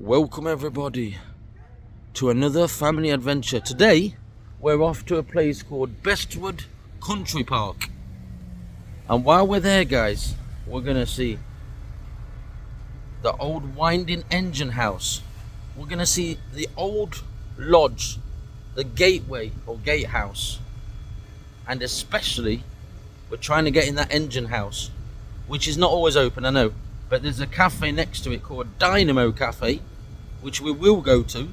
Welcome everybody to another family adventure. Today we're off to a place called Bestwood Country Park, and while we're there guys, we're gonna see the old winding engine house. We're gonna see the old lodge, the gateway or gatehouse, and especially we're trying to get in that engine house, which is not always open, I know, but there's a cafe next to it called Dynamo Cafe, which we will go to,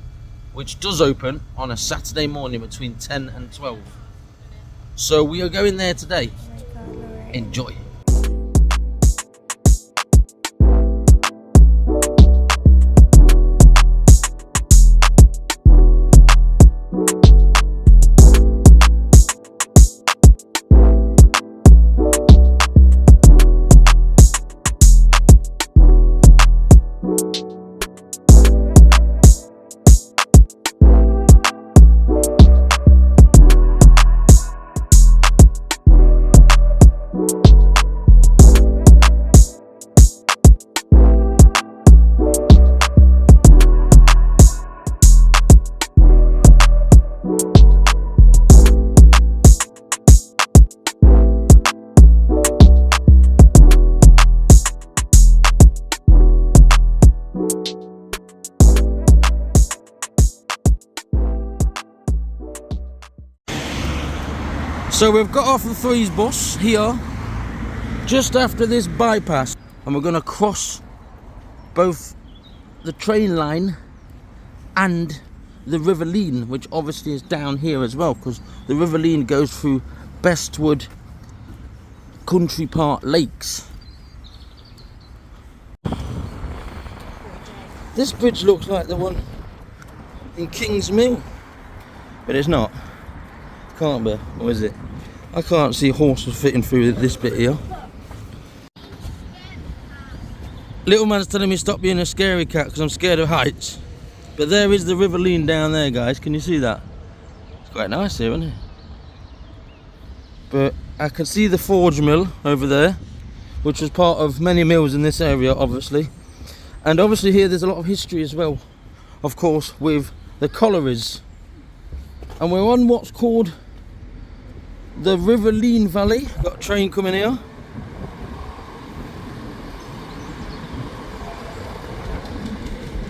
which does open on a Saturday morning between 10 and 12. So we are going there today. Enjoy. So we've got off the Threes bus here just after this bypass, and we're going to cross both the train line and the River Leen, which obviously is down here as well, because the River Leen goes through Bestwood Country Park Lakes. This bridge looks like the one in King's Mill, but it's not. Can't be, or is it? I can't see horses fitting through this bit here. Little man's telling me stop being a scary cat because I'm scared of heights. But there is the River Leen down there, guys. Can you see that? It's quite nice here, isn't it? But I can see the forge mill over there, which was part of many mills in this area, obviously. And obviously here there's a lot of history as well, of course, with the collieries. And we're on what's called the River Leen Valley. Got a train coming here.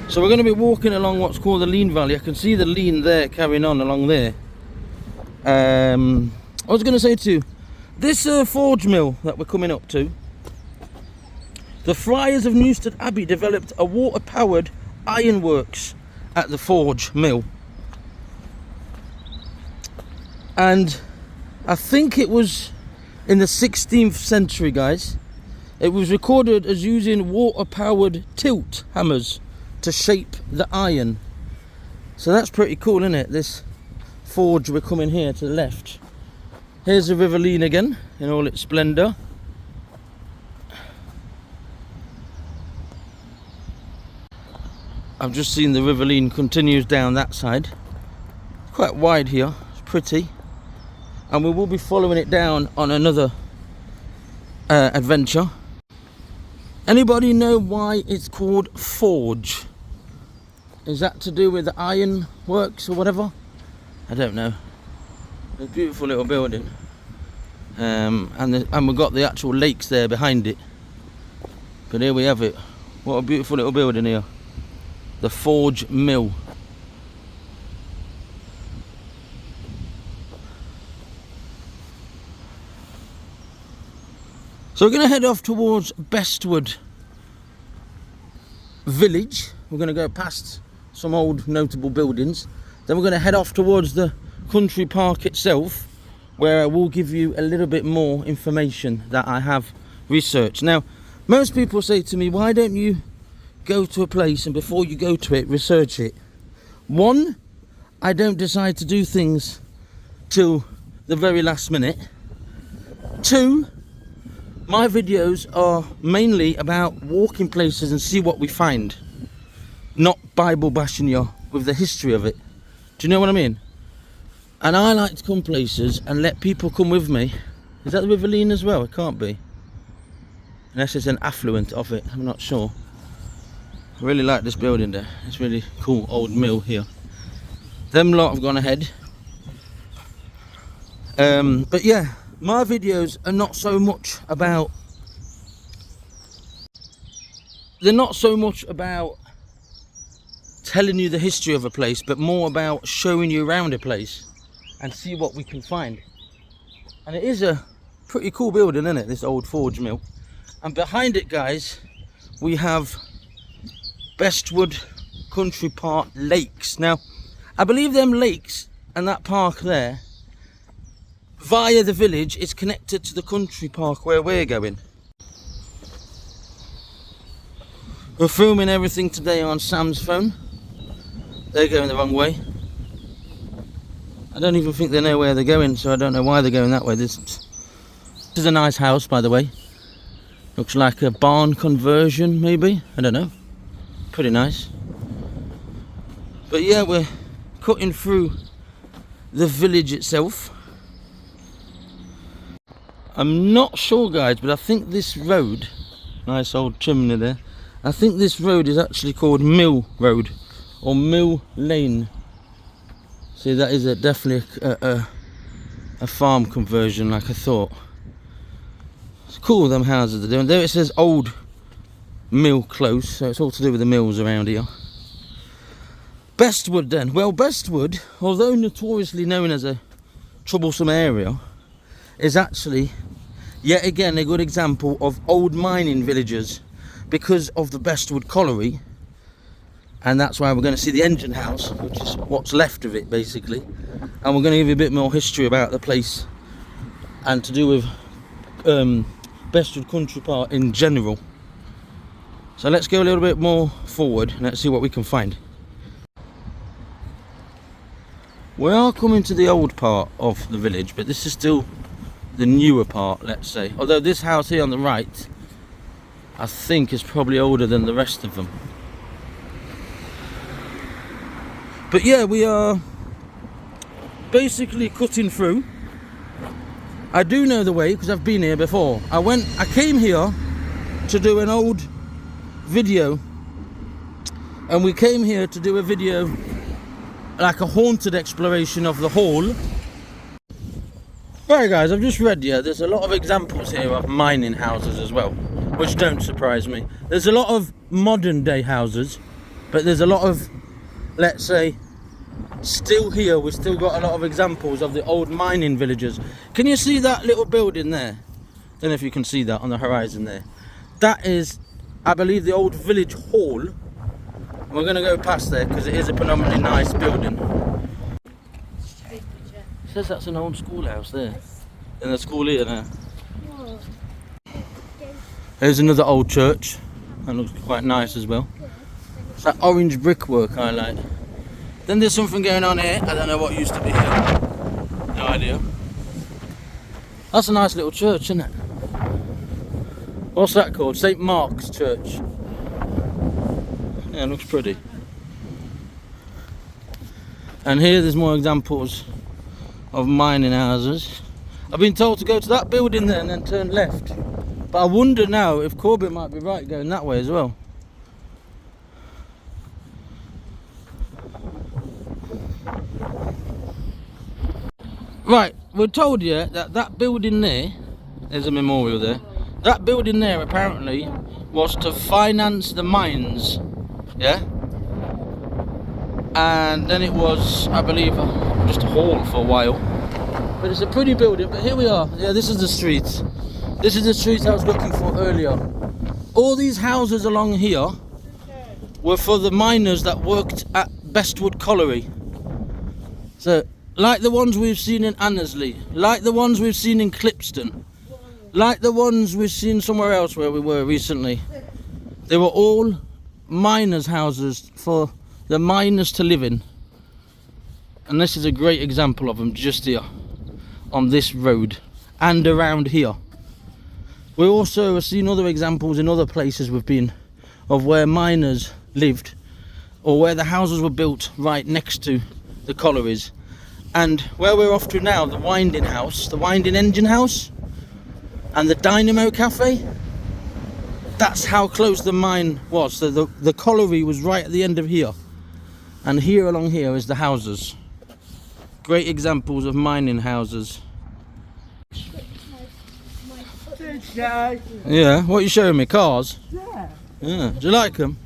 So we're going to be walking along what's called the Leen Valley. I can see the Leen there carrying on along there. I was going to say too, this forge mill that we're coming up to, the Friars of Newstead Abbey developed a water-powered ironworks at the forge mill. And I think it was in the 16th century, guys. It was recorded as using water-powered tilt hammers to shape the iron. So that's pretty cool, isn't it? This forge, we're coming here to the left. Here's the River Leen again in all its splendour. I've just seen the River Leen continues down that side. Quite wide here, it's pretty. And we will be following it down on another adventure. Anybody know why it's called forge? Is that to do with the iron works or whatever? I don't know. It's a beautiful little building. And we've got the actual lakes there behind it. But here we have it. What a beautiful little building here. The Forge Mill. So we're going to head off towards Bestwood Village. We're going to go past some old notable buildings. Then we're going to head off towards the country park itself, where I will give you a little bit more information that I have researched. Now, most people say to me, why don't you go to a place and before you go to it, research it? One, I don't decide to do things till the very last minute. Two, my videos are mainly about walking places and see what we find, not Bible bashing you with the history of it. Do you know what I mean? And I like to come places and let people come with me. Is that the River Leen as well? It can't be. Unless it's an affluent of it, I'm not sure. I really like this building there. It's really cool old mill here. Them lot have gone ahead. But yeah, my videos are not so much about, they're not so much about telling you the history of a place, but more about showing you around a place and see what we can find. And it is a pretty cool building, isn't it, this old forge mill. And behind it, guys, we have Bestwood Country Park Lakes. Now, I believe them lakes and that park there, via the village, is connected to the country park where we're going. We're filming everything today on Sam's phone. They're going the wrong way. I don't even think they know where they're going, so I don't know why they're going that way. This is a nice house, by the way. Looks like a barn conversion, maybe. I don't know. Pretty nice. But yeah, we're cutting through the village itself. I'm not sure, guys, but I think this road, nice old chimney there, I think this road is actually called Mill Road or Mill Lane. See, that is definitely a farm conversion, like I thought. It's cool, them houses are doing. There it says Old Mill Close, so it's all to do with the mills around here. Bestwood then. Well, Bestwood, although notoriously known as a troublesome area, is actually yet again a good example of old mining villages because of the Bestwood Colliery. And that's why we're going to see the engine house, which is what's left of it basically. And we're going to give you a bit more history about the place and to do with Bestwood Country Park in general. So let's go a little bit more forward and let's see what we can find. We are coming to the old part of the village, but this is still the newer part, let's say. Although this house here on the right, I think is probably older than the rest of them. But yeah, we are basically cutting through. I do know the way because I've been here before. I came here to do an old video, and we came here to do a video like a haunted exploration of the hall. Right guys, I've just read here, there's a lot of examples here of mining houses as well, which don't surprise me. There's a lot of modern day houses, but there's a lot of, let's say, still here, we've still got a lot of examples of the old mining villages. Can you see that little building there? I don't know if you can see that on the horizon there. That is, I believe, the old village hall. We're going to go past there because it is a phenomenally nice building. It says that's an old schoolhouse there. And the school here now. There's another old church. That looks quite nice as well. It's that orange brickwork I like. Then there's something going on here. I don't know what used to be here. No idea. That's a nice little church, isn't it? What's that called? St. Mark's Church. Yeah, it looks pretty. And here there's more examples of mining houses. I've been told to go to that building there and then turn left. But I wonder now if Corbett might be right going that way as well. Right, we're told here that that building there, there's a memorial there, that building there apparently was to finance the mines, yeah? And then it was, I believe, just a hall for a while. But it's a pretty building, but here we are. Yeah, this is the street. This is the street I was looking for earlier. All these houses along here were for the miners that worked at Bestwood Colliery. So, like the ones we've seen in Annesley, like the ones we've seen in Clipston, like the ones we've seen somewhere else where we were recently. They were all miners' houses for the miners to live in. And this is a great example of them just here on this road and around here. We also have seen other examples in other places we've been of where miners lived or where the houses were built right next to the collieries. And where we're off to now, the Winding House, the Winding Engine House and the Dynamo Cafe. That's how close the mine was. So the colliery was right at the end of here. And here along here is the houses. Great examples of mining houses. Yeah, what are you showing me? Cars? Yeah. Do you like them?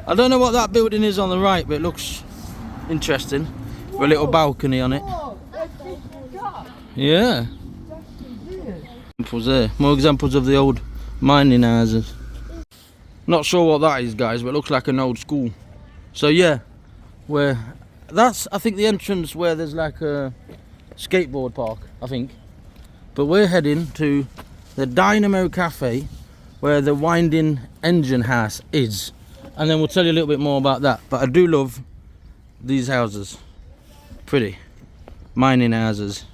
I don't know what that building is on the right, but it looks interesting. With a little balcony on it. Yeah. Examples there. More examples of the old mining houses. Not sure what that is, guys, but it looks like an old school. So yeah, that's I think the entrance where there's like a skateboard park, I think. But we're heading to the Dynamo Cafe, where the Winding Engine House is, and then we'll tell you a little bit more about that. But I do love these houses. Pretty mining houses.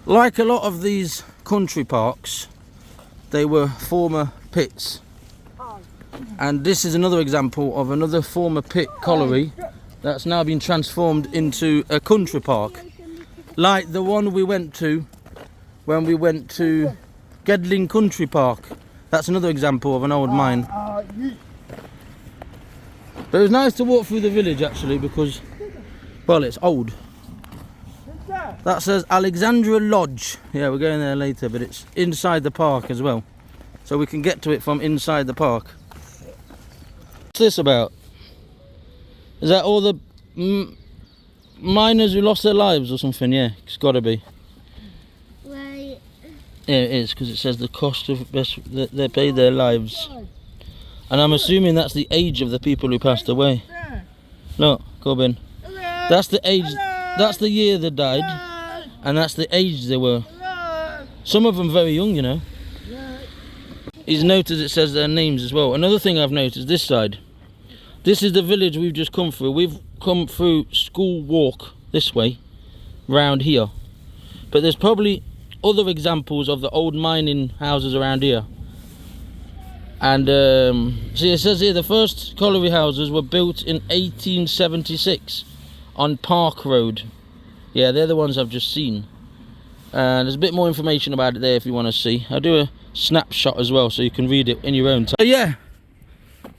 Like a lot of these country parks, they were former pits. And this is another example of another former pit colliery that's now been transformed into a country park. Like the one we went to when we went to Gedling Country Park. That's another example of an old mine. But it was nice to walk through the village actually, because, well, it's old. That says Alexandra Lodge. Yeah, we're going there later, but it's inside the park as well. So we can get to it from inside the park. What's this about? Is that all the miners who lost their lives or something? Yeah, it's got to be. Right. Yeah, it is, because it says the cost of they paid their lives. And I'm assuming that's the age of the people who passed away. No, Corbin. That's the age, that's the year they died, and that's the age they were. Some of them very young, you know. He's noticed it says their names as well. Another thing I've noticed, this side. This is the village we've just come through. We've come through School Walk this way, round here. But there's probably other examples of the old mining houses around here. And see, it says here the first colliery houses were built in 1876 on Park Road. Yeah, they're the ones I've just seen. And there's a bit more information about it there if you want to see. I'll do a snapshot as well so you can read it in your own time. So yeah,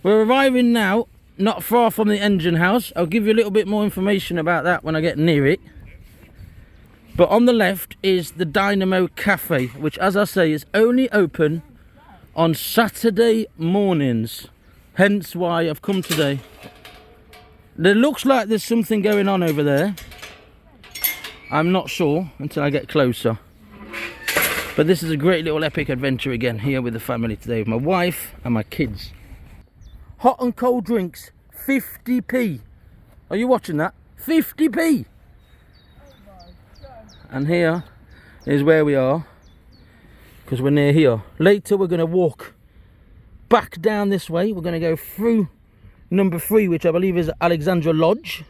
we're arriving now, not far from the engine house. I'll give you a little bit more information about that when I get near it. But on the left is the Dynamo Cafe, which, as I say, is only open on Saturday mornings. Hence why I've come today. There looks like there's something going on over there. I'm not sure until I get closer. But this is a great little epic adventure again, here with the family today, with my wife and my kids. Hot and cold drinks, 50p. Are you watching that? 50p! And here is where we are, because we're near here. Later we're going to walk back down this way. We're going to go through number 3, which I believe is Alexandra Lodge.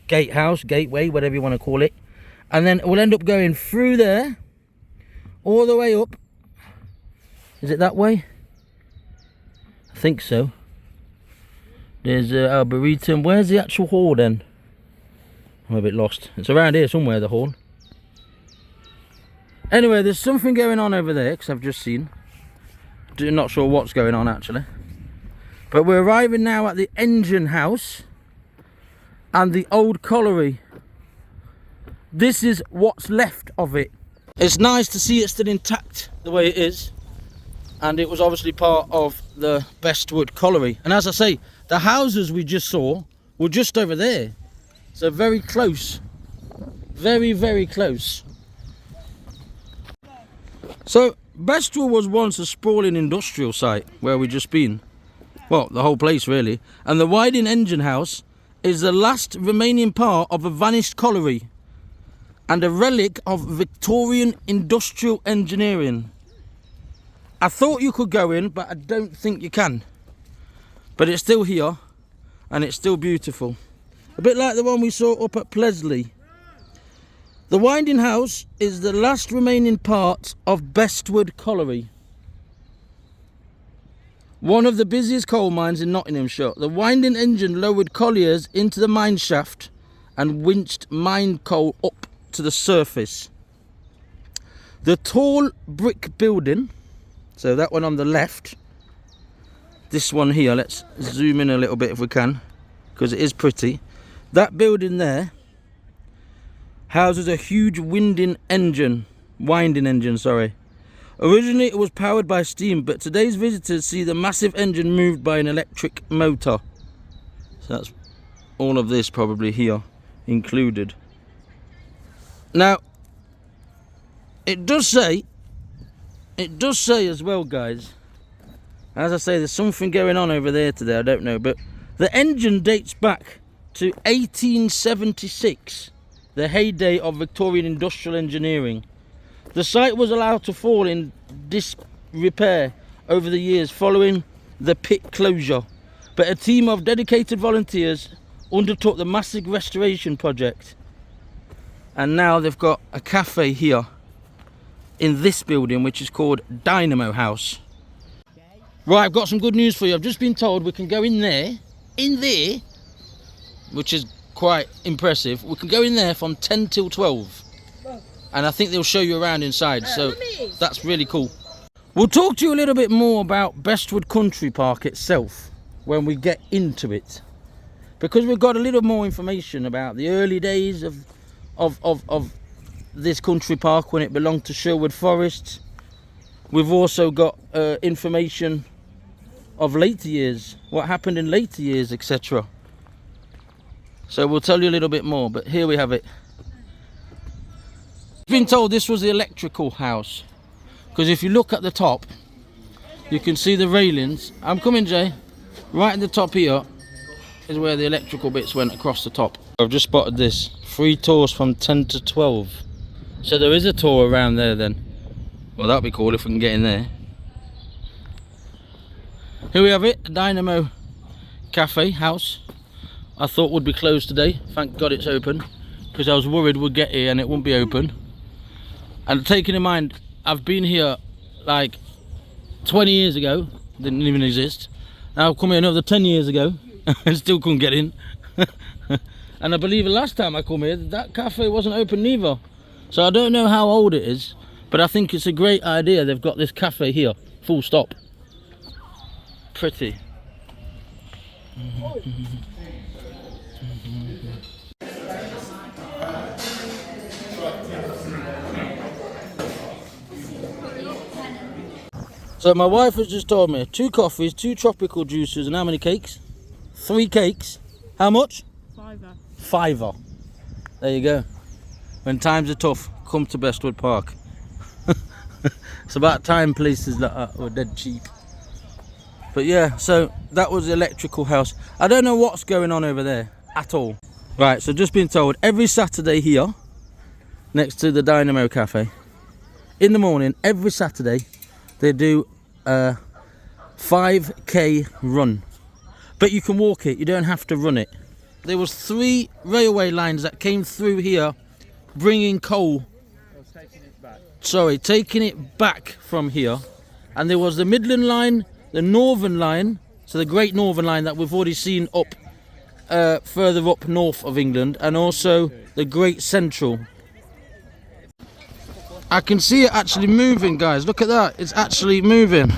Gatehouse, gateway, whatever you want to call it. And then we'll end up going through there, all the way up. Is it that way? I think so. There's Arboretum. Where's the actual hall then? I'm a bit lost. It's around here somewhere, the hall. Anyway, there's something going on over there, because I've just seen. I'm not sure what's going on actually. But we're arriving now at the engine house and the old colliery. This is what's left of it. It's nice to see it still intact the way it is. And it was obviously part of the Bestwood Colliery. And as I say, the houses we just saw were just over there. So very close. Very, very close. So Bestwood was once a sprawling industrial site where we've just been. Well, the whole place really. And the Winding Engine House is the last remaining part of a vanished colliery and a relic of Victorian industrial engineering. I thought you could go in, but I don't think you can. But it's still here, and it's still beautiful. A bit like the one we saw up at Plesley. The Winding House is the last remaining part of Bestwood Colliery, one of the busiest coal mines in Nottinghamshire. The Winding Engine lowered colliers into the mine shaft and winched mine coal up to the surface. The tall brick building So that one on the left, this one here, let's zoom in a little bit if we can, because it is pretty. That building there houses a huge winding engine. Originally it was powered by steam, but today's visitors see the massive engine moved by an electric motor. So that's all of this probably here included. Now, it does say as well, guys, as I say, there's something going on over there today, I don't know, but the engine dates back to 1876, the heyday of Victorian industrial engineering. The site was allowed to fall in disrepair over the years following the pit closure, but a team of dedicated volunteers undertook the massive restoration project. And now they've got a cafe here in this building, which is called Dynamo House. Right, I've got some good news for you. I've just been told we can go in there, which is quite impressive. We can go in there from 10 till 12. And I think they'll show you around inside, so that's really cool. We'll talk to you a little bit more about Bestwood Country Park itself when we get into it, because we've got a little more information about the early days of this country park when it belonged to Sherwood Forest. We've also got information of later years, what happened in later years, etc. So we'll tell you a little bit more, but here we have it. I've been told this was the electrical house, because if you look at the top, you can see the railings. I'm coming, Jay. Right at the top here is where the electrical bits went across the top. I've just spotted this. Free tours from 10 to 12. So there is a tour around there then. Well, that'd be cool if we can get in there. Here we have it, a Dynamo Cafe house. I thought would be closed today. Thank God it's open, because I was worried we'd get here and it wouldn't be open. And taking in mind, I've been here like 20 years ago, didn't even exist. Now I've come here another 10 years ago and still couldn't get in. And I believe the last time I come here, that cafe wasn't open neither. So I don't know how old it is, but I think it's a great idea. They've got this cafe here, full stop. Pretty. So my wife has just told me 2 coffees, 2 tropical juices, and how many cakes? 3 cakes. How much? £5. There you go. When times are tough, come to Bestwood Park. It's about time places like that were dead cheap. But yeah, so that was the electrical house. I don't know what's going on over there at all. Right, so just been told every Saturday here, next to the Dynamo Cafe, in the morning, every Saturday, they do a 5k run. But you can walk it, you don't have to run it. There was 3 railway lines that came through here bringing coal. Taking it back from here. And there was the Midland Line, the Northern Line, so the Great Northern Line that we've already seen up further up north of England, and also the Great Central. I can see it actually moving, guys. Look at that, it's actually moving.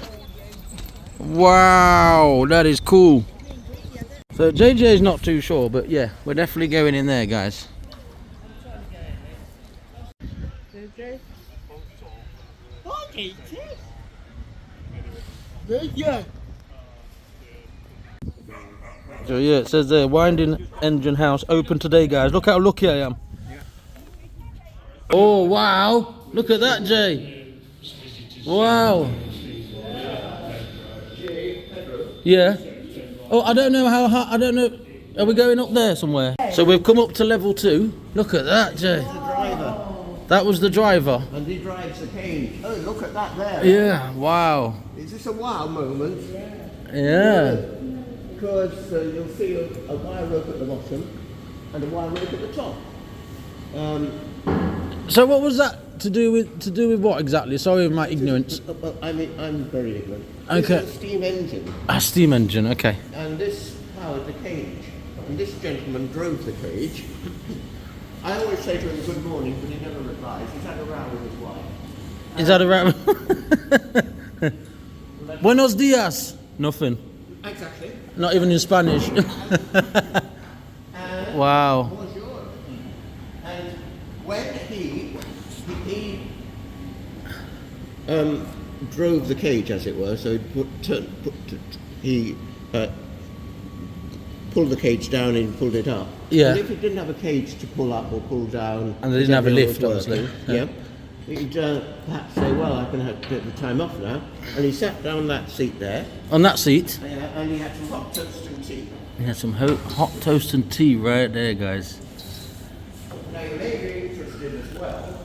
Wow, that is cool. So JJ is not too sure, but yeah, we're definitely going in there, guys. So yeah, it says there, Winding Engine House, open today, guys. Look how lucky I am. Oh wow, look at that, Jay. Wow. Yeah. Oh, I don't know how high, I don't know. Are we going up there somewhere? So we've come up to level 2. Look at that, Jay. The driver. That was the driver. And he drives the cage. Oh, look at that there. Yeah, wow. Is this a wow moment? Yeah. Because you'll see a wire rope at the bottom and a wire rope at the top. So what was that to do with what exactly? Sorry of my ignorance. I mean, I'm very ignorant. Okay. This is a steam engine. A steam engine, okay. And this powered the cage. And this gentleman drove the cage. I always say to him good morning, but he never replies. He's had a row with his wife. Is that a Buenos dias. Nothing. Exactly. Not even in Spanish. Wow. Bonjour. And when he drove the cage, as it were, so he pulled the cage down and pulled it up. Yeah. And if he didn't have a cage to pull up or pull down, And they didn't have a everything lift, was obviously. working, yeah. He'd perhaps say, well, I can have a bit of time off now. And he sat down that seat there, On that seat, and he had some hot toast and tea. we had some hot toast and tea right there, guys. Now, you may be interested as well.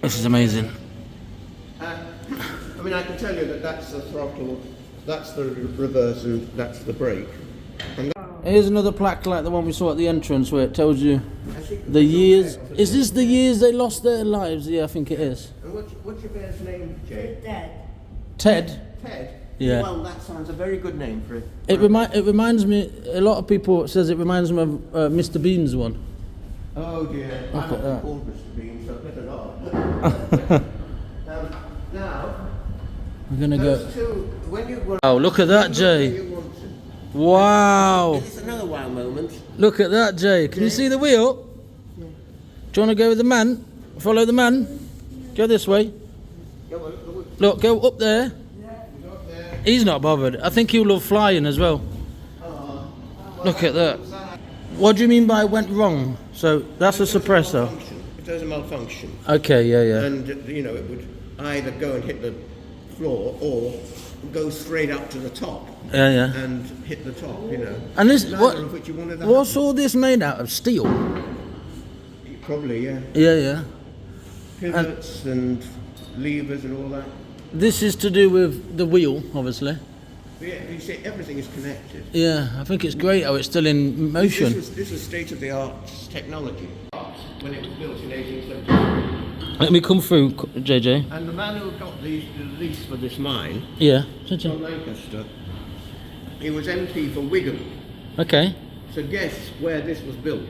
This is amazing. I mean, I can tell you that that's the throttle, that's the reverse, and that's the brake. And Here's another plaque like the one we saw at the entrance where it tells you the years. Is this the years they lost their lives? Yeah, I think it is. and what's your bear's name, Jay? Ted. Ted? Yeah. Well, that sounds a very good name for it. It reminds me. A lot of people says it reminds them of Mr. Bean's one. Oh dear, I'm at not that. called Mr. Bean, so better not. Now, We're gonna go. those two, when you were... Oh, look at that, Jay! You wanted. Wow! It's another wow moment. Look at that, Jay. Can you see the wheel? Do you want to go with the man? Follow the man. Go this way. Go on, Look, go up there. go up there. He's not bothered. I think he'll love flying as well. Look at that. What do you mean by went wrong? So that's a suppressor. If there's a malfunction, Okay, yeah. and you know, it would either go and hit the floor or go straight up to the top Yeah. and hit the top, you know. And this, Neither of which you wanted that. what's all this made out of? Steel? Probably, yeah. Yeah. Pivots and levers and all that. This is to do with the wheel, obviously. But yeah, you see, everything is connected. Yeah, I think it's great how it's still in motion. This was state-of-the-art technology when it was built in 1873. Let me come through, JJ. And the man who got the lease for this mine, Yeah. John Lancaster, he was MP for Wigan. Okay. So guess where this was built?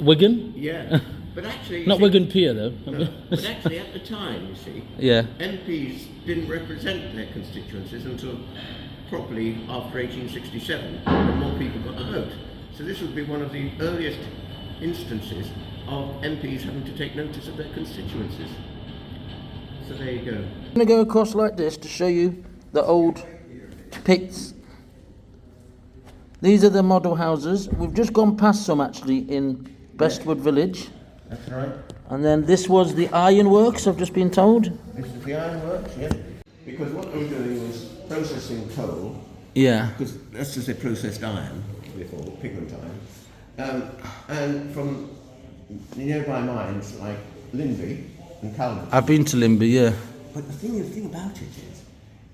Wigan? Yeah. But actually... Not Wigan Pier, though. No, but actually at the time, you see, Yeah. MPs didn't represent their constituencies until properly after 1867, when more people got the vote. So this would be one of the earliest instances of MPs having to take notice of their constituencies. So there you go. I'm going to go across like this to show you the old pits. These are the model houses. We've just gone past some actually in Bestwood Village. That's right. And then this was the ironworks, I've just been told. This is the ironworks, yes. Because what they were doing was processing coal, Yeah. because that's just they processed iron before, pigment iron, and from nearby mines like Linby and Calvert. I've been to Limby, yeah. But the thing about it is,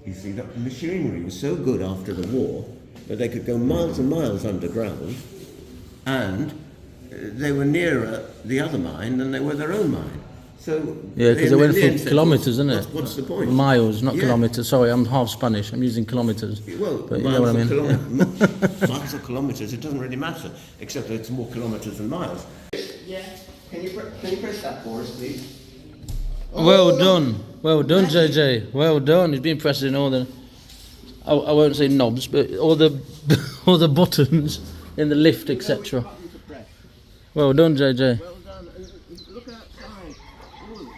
you see, that the machinery was so good after the war that they could go miles and miles underground, and they were nearer the other mine than they were their own mine. So Yeah, because they in went the end for said, kilometres, isn't it? What's the point? Miles, not Yeah. kilometres. Sorry, I'm half Spanish. I'm using kilometres. Well, But you know what I mean. Miles or kilometres, it doesn't really matter, except that it's more kilometres than miles. Yeah. Can you press that for us, please? Well done. Well done, JJ. Well done. He's been pressing all the... I won't say knobs, but all the all the buttons in the lift, etc. Well done, JJ. Well done. And look outside. Ooh.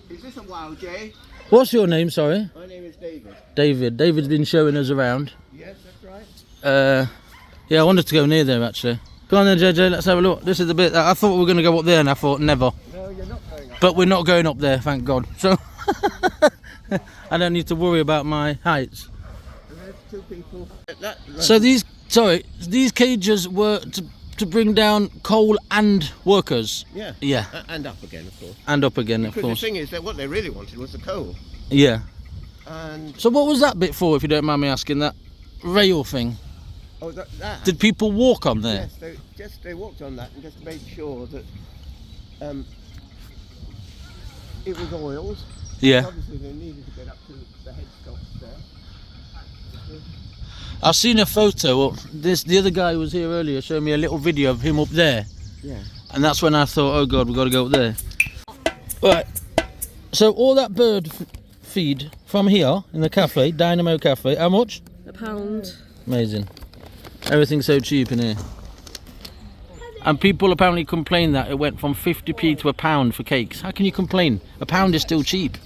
Is this a wow, Jay? What's your name, sorry? My name is David. David. David's been showing us around. Yes, that's right. Yeah, I wanted to go near there, actually. Go on then, JJ, let's have a look. This is the bit that I thought we were going to go up there, and I thought, never. No, you're not going up. But we're not going up there, thank God. So, I don't need to worry about my heights. And there's two people. So these cages were to bring down coal and workers. Yeah. Yeah. And up again, of course. And up again, of Because course. the thing is that what they really wanted was the coal. Yeah. And So what was that bit for, if you don't mind me asking, that rail thing? oh, that. Did people walk on there? Yes, they walked on that and just made sure that it was oiled. Yeah. Obviously, they needed to get up to the headstocks there. I've seen a photo of this. The other guy who was here earlier showed me a little video of him up there. Yeah. And that's when I thought, oh God, we've got to go up there. Right. So all that bird feed from here in the cafe, Dynamo Cafe. How much? £1. Amazing. Everything's so cheap in here. And people apparently complain that it went from 50p to £1 for cakes. How can you complain? £1 is still cheap.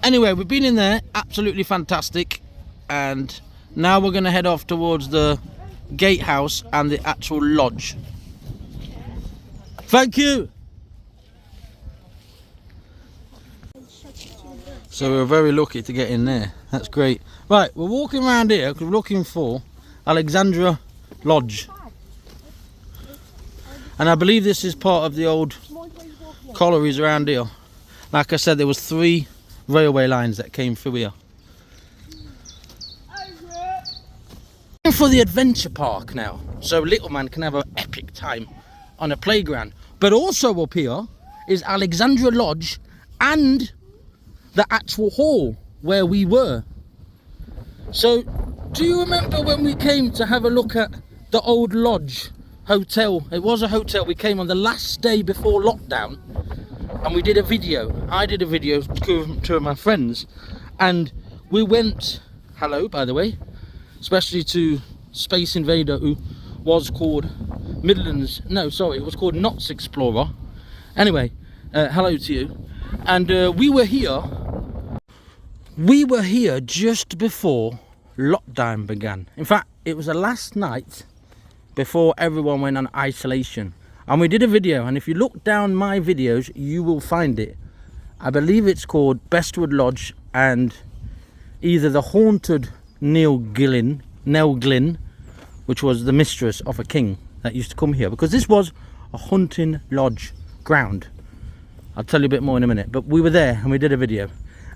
Anyway, we've been in there, absolutely fantastic. And now we're going to head off towards the gatehouse and the actual lodge. Thank you. So we're very lucky to get in there. That's great. Right, we're walking around here because we're looking for Alexandra Lodge. And I believe this is part of the old collieries around here. Like I said, there was 3 railway lines that came through here. For the adventure park now, so little man can have an epic time on a playground. But also up here is Alexandra Lodge and the actual hall where we were. So do you remember when we came to have a look at the old lodge hotel? It was a hotel. We came on the last day before lockdown and we did a video. I did a video to 2 of my friends, and we went, hello by the way, especially to Space Invader, who was called it was called Knots Explorer. Anyway, hello to you. And we were here just before lockdown began. In fact, it was the last night before everyone went on isolation, and we did a video, and if you look down my videos you will find it. I believe it's called Bestwood Lodge and either the haunted Nell Glyn, which was the mistress of a king that used to come here, because this was a hunting lodge ground. I'll tell you a bit more in a minute, but we were there and we did a video,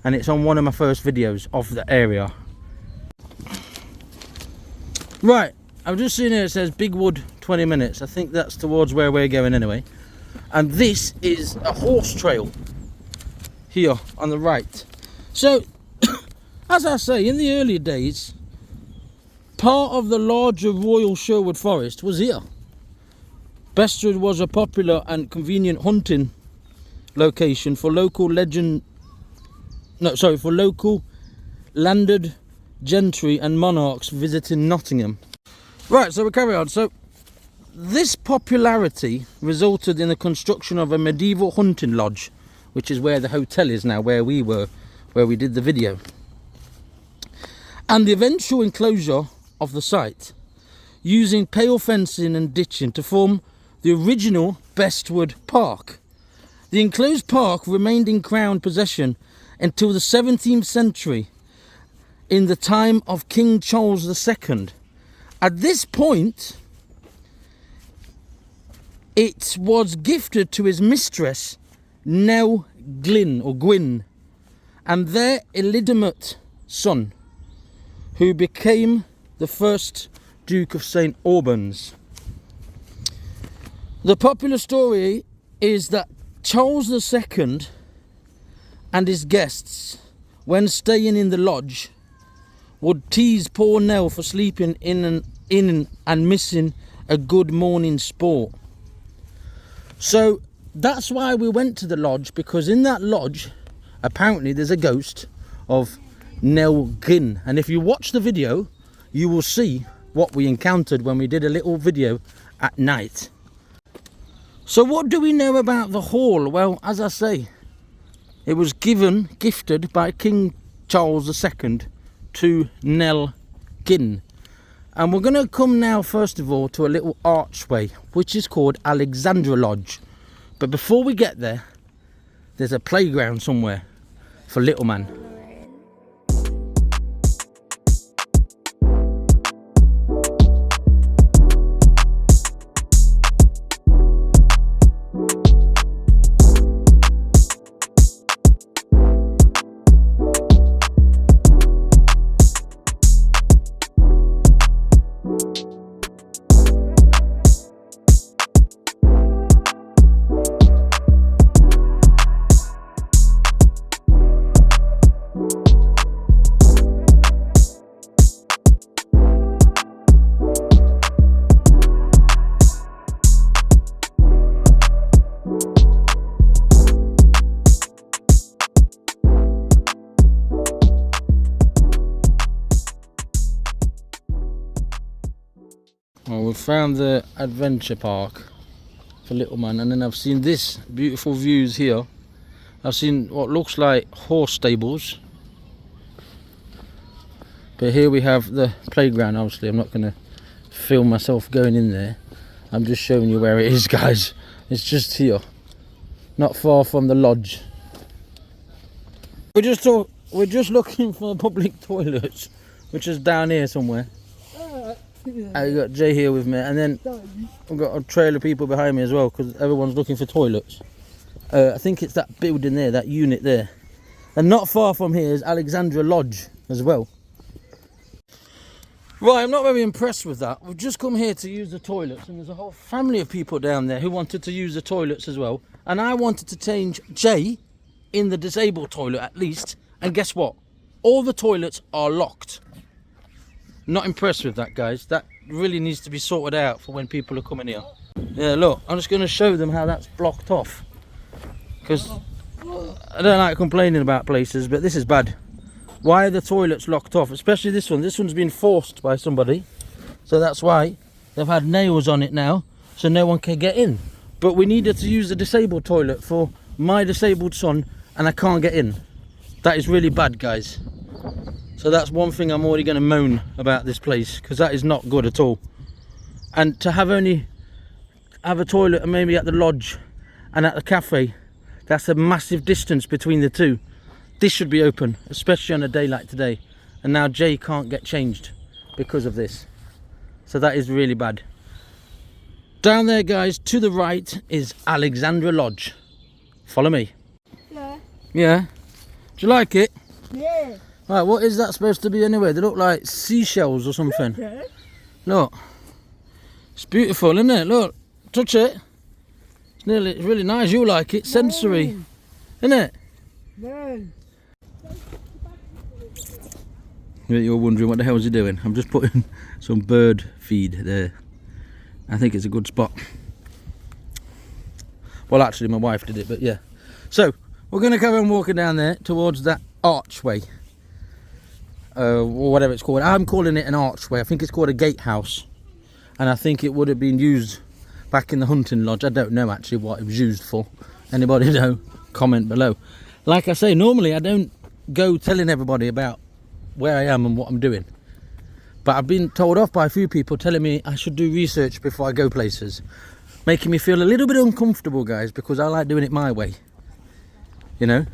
and it's on one of my first videos of the area. Right, I'm just seeing here it says Big Wood 20 minutes. I think that's towards where we're going anyway. And this is a horse trail here on the right. So as I say, in the earlier days, part of the larger Royal Sherwood Forest was here. Bestwood was a popular and convenient hunting location for local landed gentry and monarchs visiting Nottingham. Right, so we carry on. So this popularity resulted in the construction of a medieval hunting lodge, which is where the hotel is now, where we were, where we did the video, and the eventual enclosure of the site, using pale fencing and ditching to form the original Bestwood Park. The enclosed park remained in Crown possession until the 17th century, in the time of King Charles II. At this point, it was gifted to his mistress, Nell Gwyn, and their illegitimate son, who became the first Duke of St. Albans. The popular story is that Charles II and his guests, when staying in the lodge, would tease poor Nell for sleeping in and missing a good morning sport. So that's why we went to the lodge, because in that lodge apparently there's a ghost of Nell Gwyn, and if you watch the video you will see what we encountered when we did a little video at night. So what do we know about the hall? Well, as I say, it was gifted by King Charles II to Nell Gwyn. And we're going to come now first of all to a little archway which is called Alexandra Lodge. But before we get there, there's a playground somewhere for little man. Well, we found the adventure park for little man, and then I've seen this beautiful views here. I've seen what looks like horse stables, but here we have the playground. Obviously I'm not going to film myself going in there, I'm just showing you where it is, guys. It's just here, not far from the lodge. We're just looking for public toilets, which is down here somewhere. I got Jay here with me, and then I've got a trail of people behind me as well, because everyone's looking for toilets. I think it's that building there, that unit there. And not far from here is Alexandra Lodge as well. Right, I'm not very impressed with that. We've just come here to use the toilets, and there's a whole family of people down there who wanted to use the toilets as well. And I wanted to change Jay in the disabled toilet at least. And guess what? All the toilets are locked. Not impressed with that, guys. That really needs to be sorted out for when people are coming here. Yeah, look, I'm just going to show them how that's blocked off, because I don't like complaining about places, but this is bad. Why are the toilets locked off? Especially this one. This one's been forced by somebody, so that's why they've had nails on it now, so no one can get in. But we needed to use the disabled toilet for my disabled son, and I can't get in. That is really bad, guys. So that's one thing I'm already going to moan about this place, because that is not good at all. And to have only have a toilet maybe at the lodge and at the cafe, that's a massive distance between the two. This should be open, especially on a day like today. And now Jay can't get changed because of this. So that is really bad. Down there, guys, to the right is Alexandra Lodge. Follow me. Yeah. Yeah? Do you like it? Yeah. Right, what is that supposed to be anyway? They look like seashells or something. Okay. Look. It's beautiful, isn't it? Look. Touch it. It's really nice. You like it. Sensory. Isn't it? No. You're wondering what the hell is he doing? I'm just putting some bird feed there. I think it's a good spot. Well, actually, my wife did it, but yeah. So, we're going to carry on walking down there towards that archway. Or whatever it's called. I'm calling it an archway. I think it's called a gatehouse. And I think it would have been used back in the hunting lodge. I don't know actually what it was used for. Anybody know? Comment below. Like I say, normally I don't go telling everybody about where I am and what I'm doing. But I've been told off by a few people telling me I should do research before I go places. Making me feel a little bit uncomfortable, guys, because I like doing it my way. You know?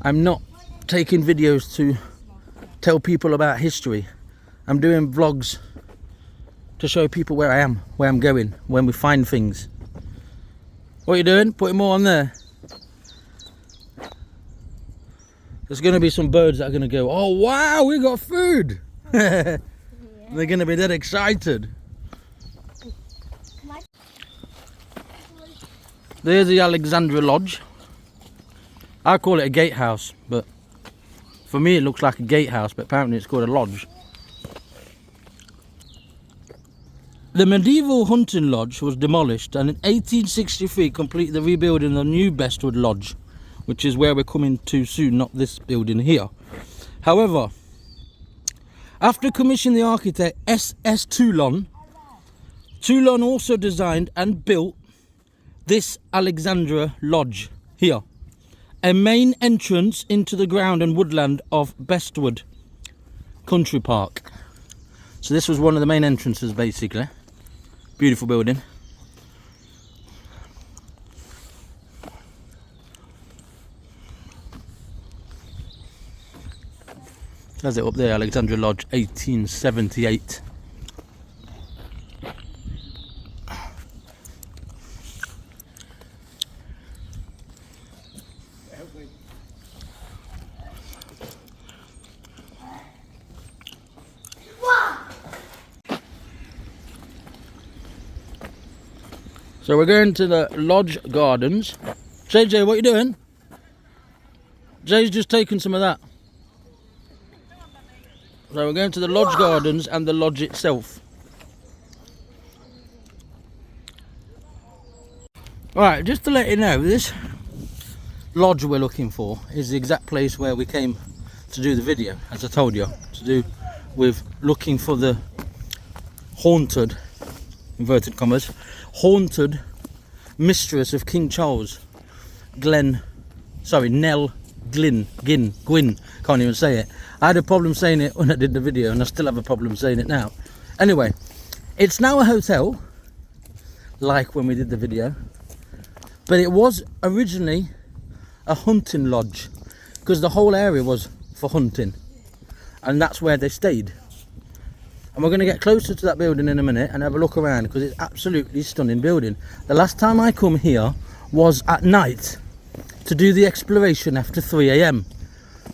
I'm not taking videos to tell people about history. I'm doing vlogs to show people where I am, where I'm going, when we find things. What are you doing? Putting more on there. There's going to be some birds that are going to go, oh wow, we got food. They're going to be dead excited. There's the Alexandra Lodge. I call it a gatehouse, but for me it looks like a gatehouse, but apparently it's called a lodge. The medieval hunting lodge was demolished, and in 1863 completed the rebuilding of the new Bestwood Lodge, which is where we're coming to soon, not this building here. However, after commissioning the architect S.S. Toulon also designed and built this Alexandra Lodge here, a main entrance into the ground and woodland of Bestwood Country Park. So this was one of the main entrances, basically. Beautiful building. There's it up there, Alexandra Lodge, 1878. So we're going to the Lodge Gardens. JJ, what are you doing? Jay's just taken some of that. So we're going to the Lodge Gardens and the lodge itself. Right, just to let you know, this lodge we're looking for is the exact place where we came to do the video, as I told you, to do with looking for the haunted, inverted commas, haunted mistress of King Charles, Nell Gwyn, can't even say it. I had a problem saying it when I did the video, and I still have a problem saying it now. Anyway, it's now a hotel, like when we did the video, but it was originally a hunting lodge, because the whole area was for hunting, and that's where they stayed. And we're going to get closer to that building in a minute and have a look around, because it's absolutely stunning building. The last time I come here was at night to do the exploration after 3 AM,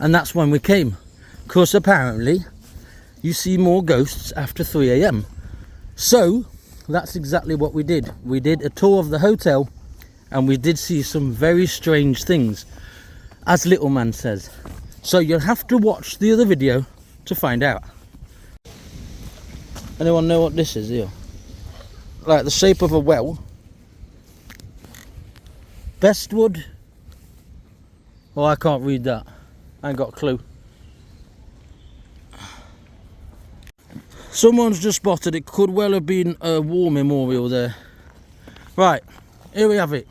and that's when we came, because apparently you see more ghosts after 3 AM. So that's exactly what we did. We did a tour of the hotel, and we did see some very strange things, as Little Man says. So you'll have to watch the other video to find out. Anyone know what this is here? Like the shape of a well. Bestwood? Oh, I can't read that. I ain't got a clue. Someone's just spotted it could well have been a war memorial there. Right, here we have it.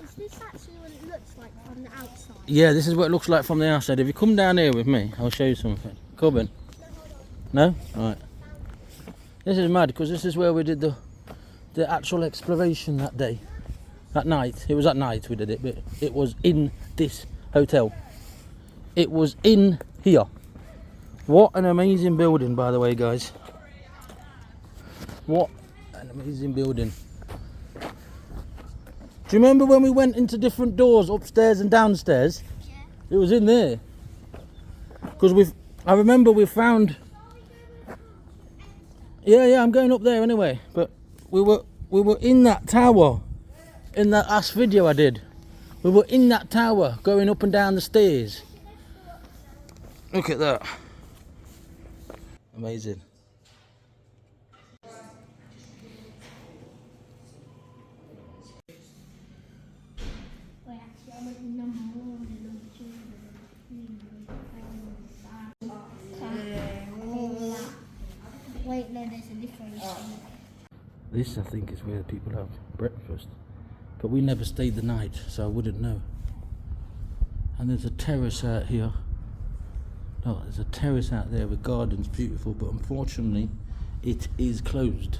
Is this actually what it looks like from the outside? Yeah, this is what it looks like from the outside. If you come down here with me, I'll show you something. Come in. No? Alright. This is mad, because this is where we did the actual exploration that day. At night. It was at night we did it, but it was in this hotel. It was in here. What an amazing building, by the way, guys. What an amazing building. Do you remember when we went into different doors upstairs and downstairs? Yeah. It was in there. Because I remember we found... Yeah, I'm going up there anyway. But we were in that tower. In that last video I did. We were in that tower, going up and down the stairs. Look at that. Amazing. Wait, no, there's a difference. This, I think, is where people have breakfast. But we never stayed the night, so I wouldn't know. And there's a terrace out here. No, there's a terrace out there with gardens, beautiful, but unfortunately, it is closed.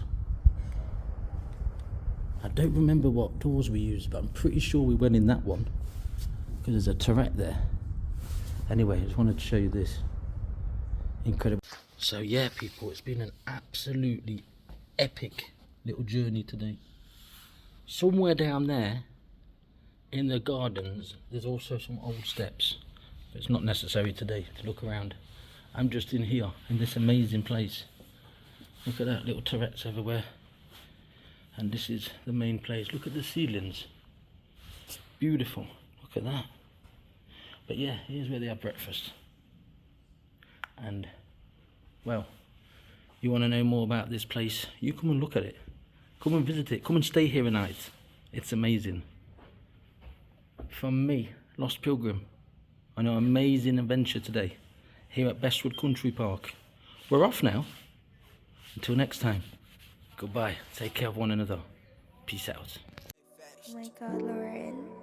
I don't remember what doors we used, but I'm pretty sure we went in that one, because there's a turret there. Anyway, I just wanted to show you this. Incredible. So yeah, people, it's been an absolutely epic little journey today. Somewhere down there in the gardens there's also some old steps, but it's not necessary today to look around. I'm just in here in this amazing place. Look at that, little turrets everywhere, and this is the main place. Look at the ceilings, beautiful. Look at that. But yeah, here's where they have breakfast. And well, you want to know more about this place, you come and look at it. Come and visit it. Come and stay here a night. It's amazing. From me, Lost Pilgrim, on an amazing adventure today here at Bestwood Country Park. We're off now. Until next time, goodbye. Take care of one another. Peace out. Oh my god, Lauren.